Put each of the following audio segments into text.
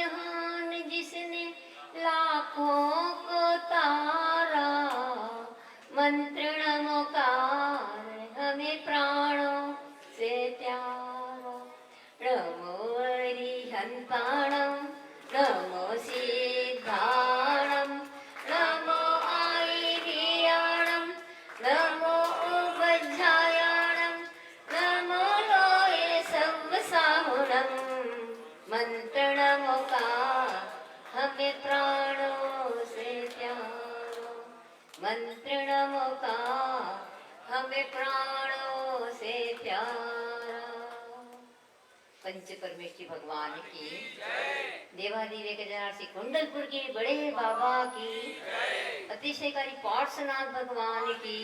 जहान जिसने लाखों को तारा, मंत्र नमोकार हमें प्राणों से प्यारा। नमो अरिहंताणं नमो सिद्धाणं नमो आयर्याणं नमो उपध्यायाणं नमो लोये सर्वसाहुणं। मंत्र नमोकार हमें प्राणों से प्यारा, मंत्र नमोकार हमें प्राणों से प्यारा। पंच परमेश्वरी भगवान की, देवादिदेव के जनार्सी कुंडलपुर के बड़े बाबा की, अतिशयकारी पार्श्वनाथ भगवान की,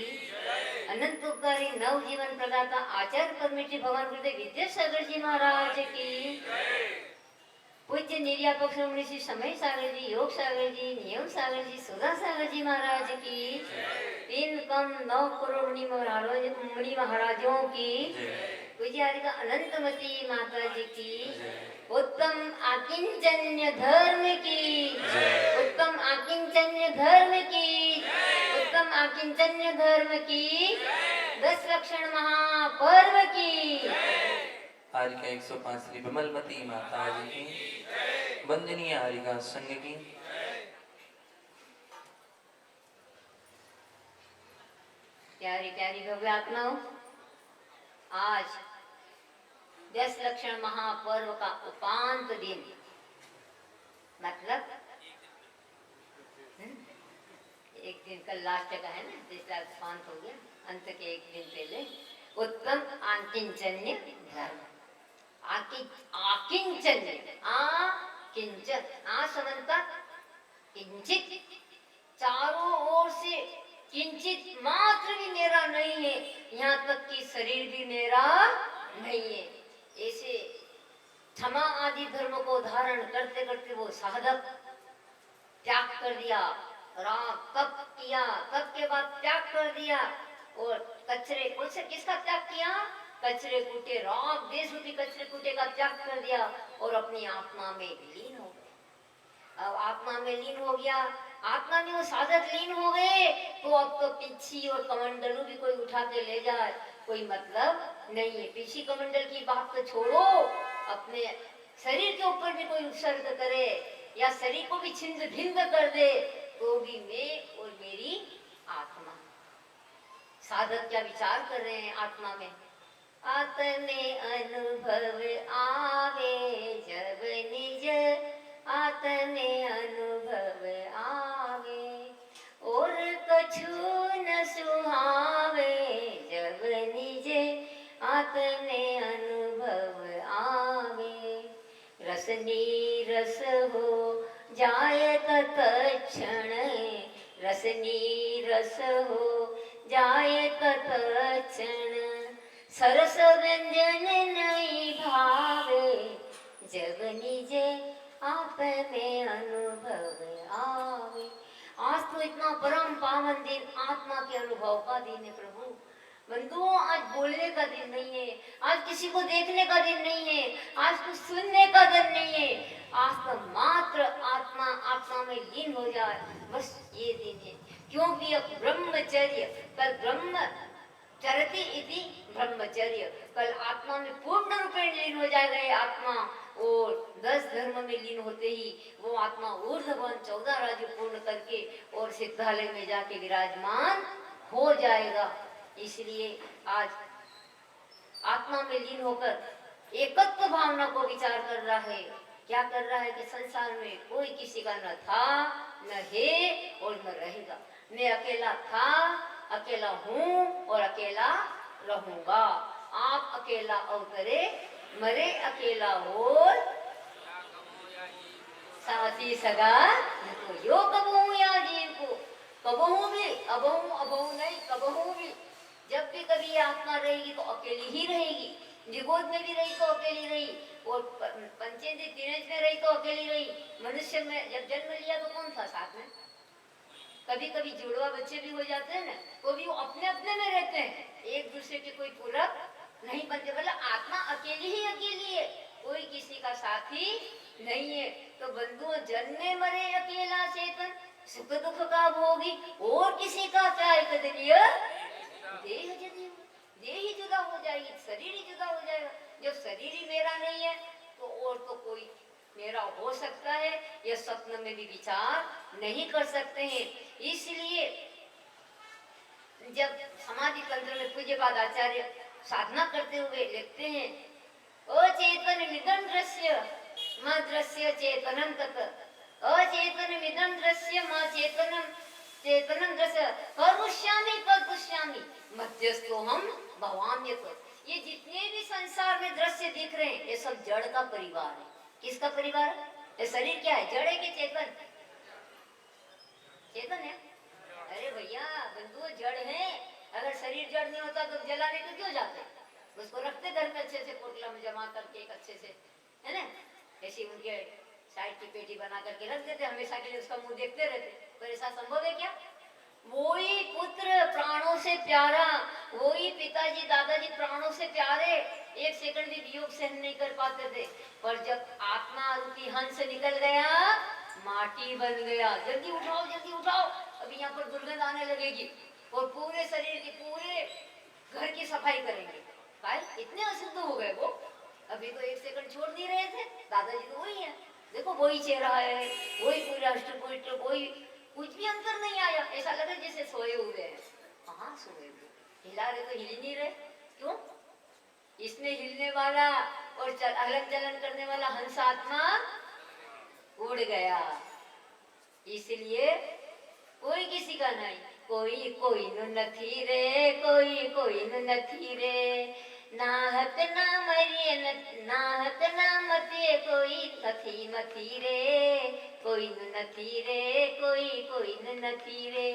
अनंत उपकारी नवजीवन प्रदाता आचार्य परमेश्वरी भगवान गुरुदेव विद्यासागर जी महाराज की, पूज्य निर्यापक श्री श्री समय सागर जी, योग सागर जी, नियम सागर जी, सुधा सागर जी महाराज की, 3 कम 9 करोड़ मुनि महाराजों की, पूज्य आदि का अनंतमती माता जी की, उत्तम आकिंचन्य धर्म की, उत्तम आकिंचन्य धर्म की, उत्तम आकिंचन्य धर्म की, 10 लक्षण महापर्व की, हारिका 105 श्री विमलमती माता जी की, वंदनीय हारिका संघ की, प्यारी प्यारी भव्य आत्माओं, आज 10 लक्षण महापर्व का उपांत दिन, मतलब एक दिन कल लास्ट का है ना, जिसका उपांत हो गया, अंत के एक दिन पहले उत्तम आकिंचन्य धर्म। आकिंचन्य, आकिंचन, आसमंता किंचित, चारों ओर से किंचित मात्र भी मेरा नहीं है, यहाँ तक कि शरीर भी मेरा नहीं है। ऐसे क्षमा आदि धर्म को धारण करते करते वो साधक त्याग कर दिया, राग तप किया, तप के बाद त्याग कर दिया, और कचरे कौन से किसका त्याग किया? कचरे कूटे, राग देश रूपी कचरे कूटे का त्याग कर दिया और अपनी आत्मा में लीन हो गए। अब आत्मा में लीन हो गया, आत्मा में वो साधक लीन हो गए, तो अब तो पिछी और कमंडलू भी कोई उठा के ले जाए कोई मतलब नहीं है। पिछी कमंडल की बात तो छोड़ो, अपने शरीर के ऊपर भी कोई उत्सर्ग करे या शरीर को भी छिंद भिंद कर दे, तो भी मैं और मेरी आत्मा। साधक क्या विचार कर रहे हैं आत्मा में? आत्मे अनुभव आवे जब निज, आत्मे अनुभव आवे और कछु न सुहावे जब निजे, आत्मे अनुभव आवे। रसनी रस हो जाय तत्क्षण, रसनी रस हो जाय तत्क्षण, सरस व्यंजन नहीं भावे जब निजे, आत्मे अनुभव आवे। आज तो इतना परम पावन दिन आत्मा के अनुभव का दिन है प्रभु। बंधुओं, आज बोलने का दिन नहीं है, आज किसी को देखने का दिन नहीं है, आज कुछ सुनने का दिन नहीं है, आज तो मात्र आत्मा आत्मा में लीन हो जाए, बस ये दिन है। क्योंकि अब ब्रह्मचर्य, कल ब्रह्म चरति इति ब्रह्मचर्य, कल आत्मा में पूर्ण रूपेण लीन हो जाएगा ये आत्मा, और 10 धर्म में लीन होते ही वो आत्मा ऊर्ध्वन 14 राज्य पूर्ण करके और सिद्धालय में जाके विराजमान हो जाएगा। इसलिए आज आत्मा में लीन होकर एकत्व भावना को विचार कर रहा है। क्या कर रहा है कि संसार में कोई किसी का न था, न है और न रहेगा। मैं अकेला था, अकेला हूँ और अकेला रहूंगा। आप अकेला अवतरे, मरे अकेला हो, साथी सगा तो यो कबहू या जीव को, कबहू भी, अबहू नहीं, कबहू भी। जब भी कभी आत्मा रहेगी तो अकेली ही रहेगी। निगोद में भी रही तो अकेली रही, और पंचेंद्रिय तीनज में रही तो अकेली रही। मनुष्य में जब जन्म लिया तो कौन था साथ में? कभी कभी जुड़वा बच्चे भी हो जाते हैं ना, तो भी वो अपने अपने में रहते हैं, एक दूसरे के कोई पूरक नहीं बनते। मतलब आत्मा अकेली ही अकेली है, कोई किसी का साथी नहीं है। तो बंधुओं, जन्मे मरे अकेला चेतन, सुख दुख का भोगी, और किसी का क्या कदलिय देह जदी, देह ही जुदा हो जाएगी, शरीर ही जुदा हो जाएगा। जब शरीर ही मेरा नहीं है तो और तो कोई मेरा हो सकता है, यह स्वप्न में भी विचार नहीं कर सकते हैं। इसलिए जब समाधि तंत्र में पूज्यपाद आचार्य साधना करते हुए लिखते हैं, अचेतन मिदं दृश्य मा दृश्य चेतनं तत्, अचेतन मिदं दृश्य मा चेतनं चेतनं दृश्य, करुष्यामि कर्तुष्यामि मध्यस्थो हम भवाम्यत। ये जितने भी संसार में दृश्य दिख रहे हैं, ये सब जड़ का परिवार है। किसका परिवार है? ये शरीर क्या है, जड़ है कि चेतन? चेतन है। अरे भैया बंधुओं, जड़ है। अगर शरीर जड़ नहीं होता तो जलाने को क्यों जाते? उसको रखते घर में अच्छे से पोटला में जमा करके एक अच्छे से, है ना, ऐसी उनके साइड की पेटी बना करके रख देते, हमेशा के लिए उसका मुंह देखते रहते। पर ऐसा संभव है क्या? वही पुत्र प्राणों से प्यारा, वही पिताजी दादाजी प्राणों से प्यारे, एक सेकंड भी वियोग सहन नहीं कर पाते थे। पर जब आत्मा रूपी हंस निकल गया, माटी बन गया। जल्दी उठाओ, जल्दी उठाओ, अभी यहाँ पर दुर्गंध आने लगेगी, और पूरे शरीर की, पूरे घर की सफाई करेंगे। भाई इतने अशुद्ध हो गए वो। अभी तो एक सेकंड छोड़ नहीं रहे थे। दादाजी तो वही है, देखो वही चेहरा है, वही पूरा अष्टपुष्ट, वही, कुछ भी अंतर नहीं आया। ऐसा लगा जैसे सोए हुए हैं। कहाँ सोए हुए, हिला रहे तो हिल ही नहीं रहे। क्यों? इसमें हिलने वाला और हलन चलन करने वाला हंस आत्मा उड़ गया। इसलिए कोई किसी का नहीं, कोई कोई नु नथी रे, कोई कोई नु नथी रे, नाहक ना मरिए नाहक ना मते, कोई नथी मथी रे, कोई नु नथी रे, कोई कोई नु नथी रे,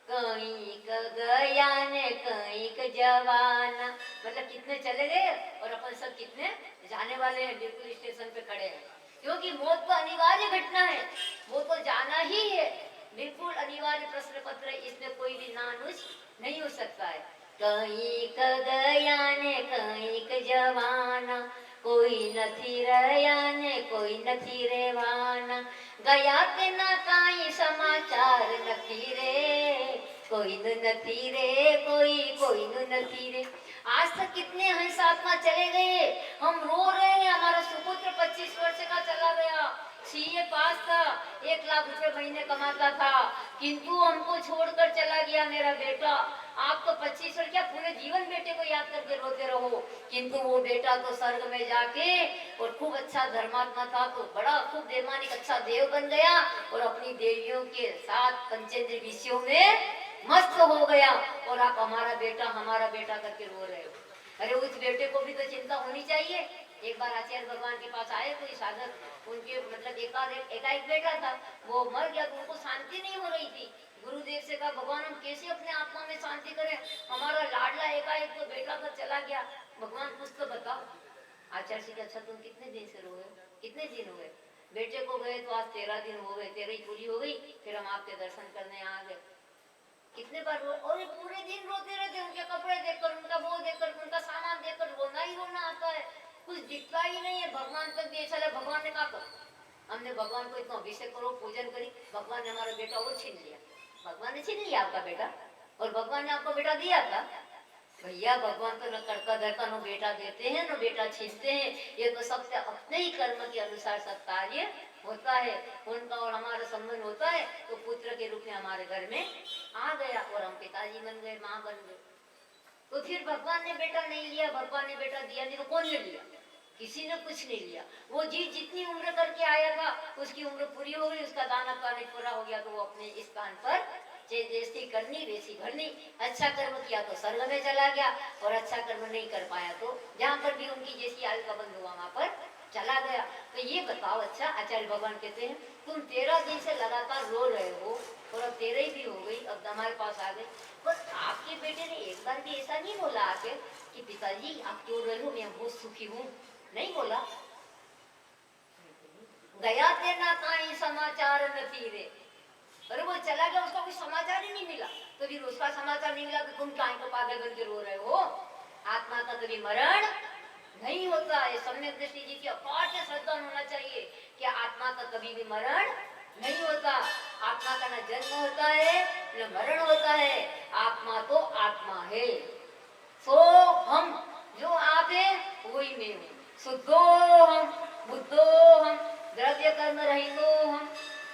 कहीं क गया ने कहीं क जवाना। मतलब कितने चले गए और अपन सब कितने जाने वाले हैं, बिल्कुल स्टेशन पे खड़े हैं। क्योंकि मौत तो अनिवार्य घटना है, वो तो जाना ही है, बिल्कुल अनिवार्य प्रश्न पत्र है, इसमें कोई भी नानुस नहीं हो सकता है। कहीं क गया ने कहीं क जवाना, कोई नथी रया ने कोई नथी रेवाना, गया के ना काई समाचार नथी रे, कोई नु नथी रे, कोई कोई नु नथी रे। आज तक कितने हंस आत्मा चले गए, हम रो रहे हैं। हमारा सुपुत्र 25 वर्ष का चला गया, सीए पास था, 1 लाख रुपए महीने कमाता था, किंतु हमको छोड़कर चला गया मेरा बेटा। आप तो 25 वर्ष क्या, पूरे जीवन बेटे को याद करके रोते रहो, किंतु वो बेटा तो स्वर्ग में जाके और खूब अच्छा धर्मात्मा था, तो बड़ा खूब देवमानिक अच्छा देव बन गया और अपनी देवियों के साथ पंचेंद्र विषयों में मस्त हो गया। और आप हमारा बेटा करके रो रहे हो। अरे उस बेटे को भी तो चिंता होनी चाहिए। एक बार आचार्य भगवान के पास आए कोई साधक, उनके मतलब एकाएक बेटा था, वो मर गया, तो उनको शांति नहीं हो रही थी। गुरुदेव से कहा, भगवान हम कैसे अपने आत्मा में शांति करें, हमारा लाडला एकाएक तो बेटा तो चला गया, भगवान कुछ तो बताओ। आचार्य से, अच्छा तुम कितने दिन से रोए, कितने दिन हुए? बेटे को गए तो आज 13 दिन हो गए, 13 ही पूरी हो गई, फिर हम आपके दर्शन करने आ गए। कितने बार रो, और पूरे दिन रोते रहते, उनके कपड़े देखकर, उनका वो देखकर, उनका सामान देखकर रोना ही रोना आता है, कुछ दिखता ही नहीं है। भगवान तक भी ऐसा लगा, भगवान ने कहा हमने भगवान को इतना अभिषेक करो, पूजन करी, भगवान ने हमारा बेटा वो छीन लिया। भगवान ने छीन लिया आपका बेटा, और भगवान ने आपको बेटा दिया था? भैया भगवान तो न कड़का धड़का नो बेटा देते हैं न बेटा छीनते हैं। ये तो सबसे अपने ही कर्म के अनुसार सब कार्य होता है। उनका और हमारा संबंध होता है, तो पुत्र के रूप में हमारे घर में आ गया और हम पिताजी बन गए, माँ बन गए। तो फिर भगवान ने बेटा नहीं लिया, भगवान ने बेटा दिया नहीं, तो कौन ने लिया? किसी ने कुछ नहीं लिया। वो जी जितनी उम्र करके आया था, उसकी उम्र पूरी हो गई, उसका दाना पानी पूरा हो गया, तो वो अपने इस स्थान पर जैसी करनी वैसी भरनी। अच्छा कर्म किया तो स्वर्ग में चला गया, और अच्छा कर्म नहीं कर पाया तो जहाँ पर भी उनकी जैसी आयु का बंध हुआ वहां पर चला गया। तो ये बताओ, अच्छा आचार्य भगवान कहते हैं तुम 13 दिन से लगातार रो रहे हो, और अब 13 ही भी हो गई, अब हमारे पास आ गए, पर आपके बेटे ने एक बार भी ऐसा नहीं बोला आके कि पिताजी आप क्यों रहे हो, मैं बहुत सुखी हूँ? नहीं बोला। गया ते ना काई समाचार नथी रे, अरे वो चला गया, उसका कोई समाचार ही नहीं मिला। तो फिर उसका समाचार नहीं मिला तो तुम काहे को पागल बन के रो रहे हो? आत्मा का कभी मरण नहीं होता है। सम्यक दृष्टि जी की अपार श्रद्धा होना चाहिए कि आत्मा का कभी भी मरण नहीं होता। आत्मा का न जन्म होता है न मरण होता है। आत्मा तो आत्मा है। सो हम जो आप है वही मैं हूँ। शुद्धो हम बुद्धो हम द्रव्य कर्म रहितो हम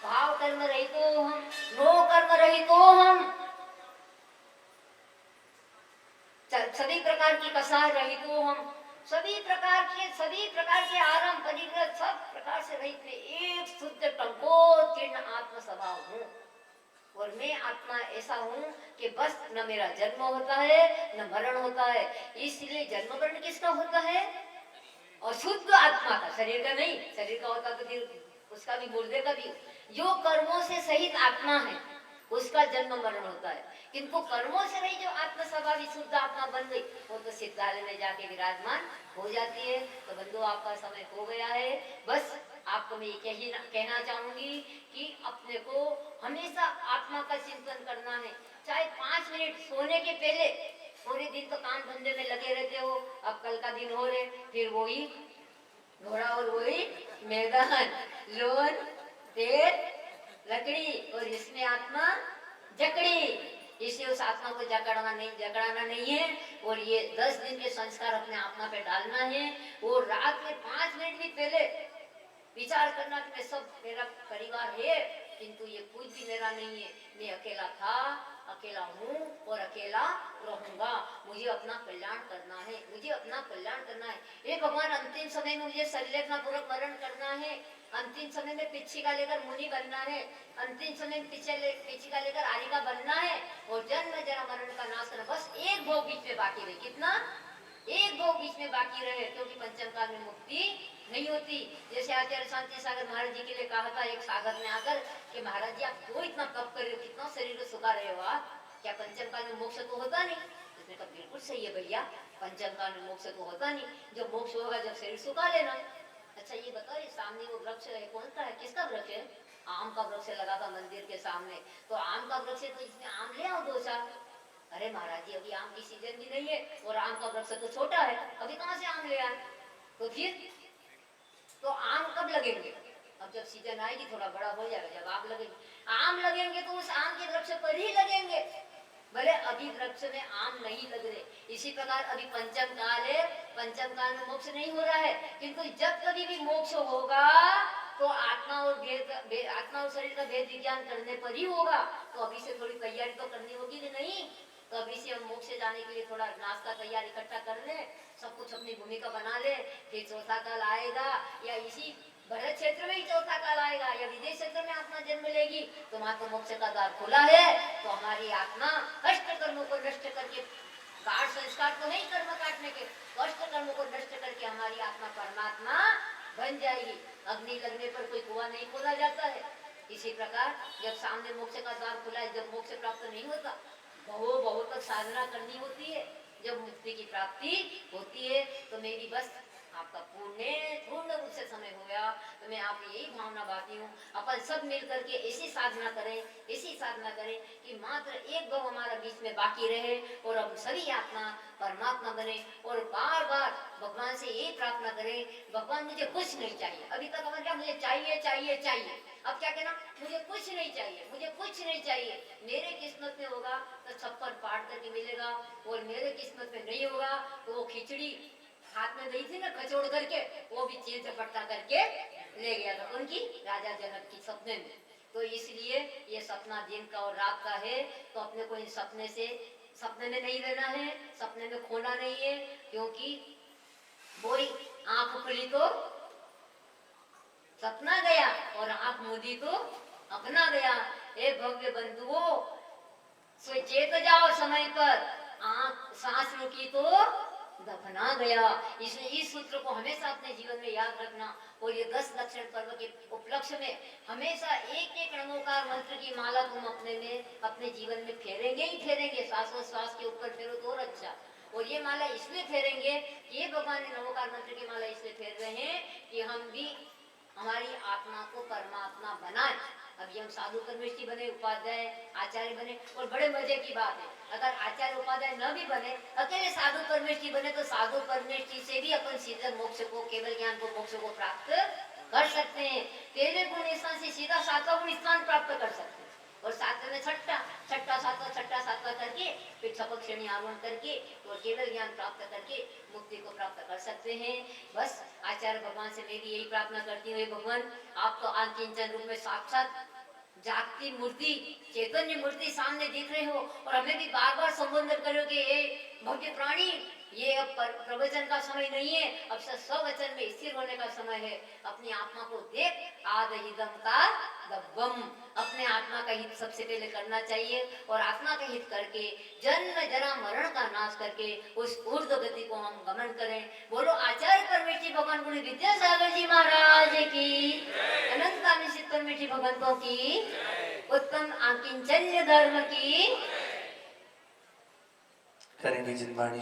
भाव कर्म रहितो हम नो कर्म रहितो हम सभी प्रकार की कसार रहितो हम सभी प्रकार के आराम परिग्रह सब प्रकार से रहित में एक शुद्ध टंकोत्तीर्ण आत्म स्वभाव हूँ। और मैं आत्मा ऐसा हूँ कि बस न मेरा जन्म होता है न मरण होता है। इसलिए जन्म मरण किसका होता है? और शुद्ध आत्मा का, शरीर का नहीं। शरीर का होता तो फिर उसका भी मुर्दे का भी। जो कर्मों से सहित आत्मा है उसका जन्म मरण होता है। किंतु कर्मों से रही जो आत्म स्वभावी शुद्ध आत्मा बन गई वो तो सिद्धालय में जाके विराजमान हो जाती है। तो बंधु आपका समय हो गया है। बस आपको मैं यही कहना चाहूंगी कि अपने को हमेशा आत्मा का चिंतन करना है। चाहे 5 मिनट सोने के पहले, पूरे दिन तो काम धंधे में लगे रहते हो, अब कल का दिन हो रहे फिर वही घोड़ा और वही मैदान, लोन तेल लकड़ी और इसमें आत्मा जकड़ी। इसलिए उस आत्मा को जकड़ना नहीं है। और ये 10 दिन के संस्कार अपने आत्मा पे डालना है। और रात में 5 मिनट भी पहले विचार करना कि मैं सब मेरा परिवार है किंतु ये कुछ भी मेरा नहीं है। मैं अकेला था, अकेला हूँ और अकेला रहूंगा। मुझे अपना कल्याण करना है, मुझे अपना कल्याण करना है। ये भगवान अंतिम समय में मुझे संलेखना पूर्वक मरण करना है। अंतिम समय में पिछिका लेकर मुनि बनना है। अंतिम समय में पिछिका लेकर आरिका बनना है। और जन्म जरा मरण का नाश करना। बस एक भोग बीच में बाकी रहे। कितना? एक भोग बीच में बाकी रहे, क्योंकि पंचम काल में मुक्ति नहीं होती। जैसे आचार्य शांति सागर महाराज जी के लिए कहा था एक सागर में आकर कि महाराज जी आप क्यों इतना तप कर रहे हो, कितना शरीर को सुखा रहे हो आप, क्या पंचम काल में मोक्ष तो होता नहीं? उसने कहा बिल्कुल सही है भैया, पंचम काल में मोक्ष तो होता नहीं। जब मोक्ष होगा जब शरीर सुखा लेना। अच्छा ये बताओ, ये सामने वो वृक्ष है कौन सा है, किसका वृक्ष है? आम का वृक्ष लगा था मंदिर के सामने। तो आम का वृक्ष है तो इसमें आम ले आओ 2-4। अरे महाराज जी अभी आम की सीजन भी नहीं है और आम का वृक्ष तो छोटा है, अभी कहाँ से आम ले आए? तो फिर तो आम कब लगेंगे? अब जब सीजन आएगी थोड़ा बड़ा हो जाएगा, जब आम लगेंगे। आम लगेंगे तो उस आम के वृक्ष पर ही लगेंगे, भले अभी वृक्ष में आम नहीं लग रहे। इसी प्रकार अभी पंचम काल है, पंचम काल में मोक्ष नहीं हो रहा है, किंतु जब कभी भी मोक्ष होगा तो आत्मा और शरीर का भेद विज्ञान करने पर ही होगा। तो अभी से थोड़ी तैयारी तो करनी होगी कि नहीं? तो अभी से हम मोक्ष जाने के लिए थोड़ा नाश्ता तैयार इकट्ठा कर ले, सब कुछ अपनी भूमिका बना ले। फिर चौथा काल आएगा या इसी भरत क्षेत्र में ही चौथा काल आएगा या विदेश क्षेत्र में आत्मा जन्म लेगी तो वहां तो मोक्ष का द्वार खुला है। तो हमारी आत्मा कष्ट कर्मों को नष्ट करके, काट संस्कार तो नहीं कर्म काटने के, कष्ट कर्मों को नष्ट करके हमारी आत्मा परमात्मा बन जाएगी। अग्नि लगने पर कोई कुआं नहीं खोदा जाता है। इसी प्रकार जब सामने मोक्ष का द्वार खुला है, जब मोक्ष प्राप्त नहीं होता बहुत तक साधना करनी होती है। जब मुक्ति की प्राप्ति होती है तो मेरी बस आपका पूर्ण रूप से समय हो गया। तो मैं आपको यही भावना बांटी हूँ, अपन सब मिल करके ऐसी साधना करें कि मात्र एक दो हमारा बीच में बाकी रहे और हम सभी आत्मा परमात्मा बने। और बार बार भगवान से यही प्रार्थना करें, भगवान मुझे कुछ नहीं चाहिए। अभी तक अपन क्या मुझे चाहिए, अब क्या कहना, मुझे कुछ नहीं चाहिए। मेरे किस्मत में होगा तो 56 पाठ करके मिलेगा, और मेरे किस्मत में नहीं होगा तो वो खिचड़ी हाथ में गई थी ना खचोड़ करके, वो भी चीर चपट्टा करके ले गया था उनकी राजा जनक की सपने में। तो इसलिए ये सपना दिन का और रात का है। तो अपने को इन सपने में नहीं रहना है, सपने में खोना नहीं है। क्योंकि वही आंख खुली तो सपना गया और आंख मूंदी तो अपना गया। ए भव्य बंधुओं, चेत जाओ समय पर, आंख सांस रुकी तो दफना गया। इसलिए इस सूत्र को हमेशा अपने जीवन में याद रखना। और ये 10 लक्षण पर्व के उपलक्ष्य में हमेशा एक नमोकार मंत्र की माला तुम अपने जीवन में फेरेंगे। श्वास के ऊपर फेरो तो और अच्छा। और ये माला इसलिए फेरेंगे कि ये भगवान ने नमोकार मंत्र की माला इसलिए फेर रहे हैं कि हम भी हमारी आत्मा को परमात्मा बनाए। अभी हम साधु परमेश जी बने, उपाध्याय आचार्य बने, और बड़े मजे की बात है, अगर आचार्य उपाध्याय न भी बने, अकेले साधु परमेश जी बने, तो साधु परमेश जी से भी अपन सीधे मोक्ष को, केवल ज्ञान को, मोक्ष को प्राप्त कर सकते हैं। तेरे गुण स्थान से सीधा सातवां गुण स्थान प्राप्त कर सकते हैं, और सातवें में छठा, छठा सातवां करके फिर छपक श्रेणी आरोहण करके और केवल ज्ञान प्राप्त करके मुक्ति को प्राप्त कर सकते हैं। बस आचार्य भगवान से मेरी यही प्रार्थना करती हूँ, हे भगवान, आप तो अकिंचन रूप में साक्षात जागती मूर्ति, चैतन्य मूर्ति सामने दिख रहे हो, और हमें भी बार बार संबोधन करो कि हे भव्य प्राणी, ये अब प्रवचन का समय नहीं है, अब स्ववचन में स्थिर होने का समय है। अपनी आत्मा को देख, आद हिदम का दब्बम, अपने आत्मा का हित सबसे पहले करना चाहिए, और आत्मा का हित करके जन्म जरा मरण का नाश करके उस ऊर्ध्व गति को हम गमन करें। बोलो आचार्य परमेश्वरी भगवान गुरु विद्यासागर जी महाराज की, अनंत निश्चित परमेश्वरी भगवंतों की, उत्तम आकिंचन्य धर्म की। करेंगे जिनवाणी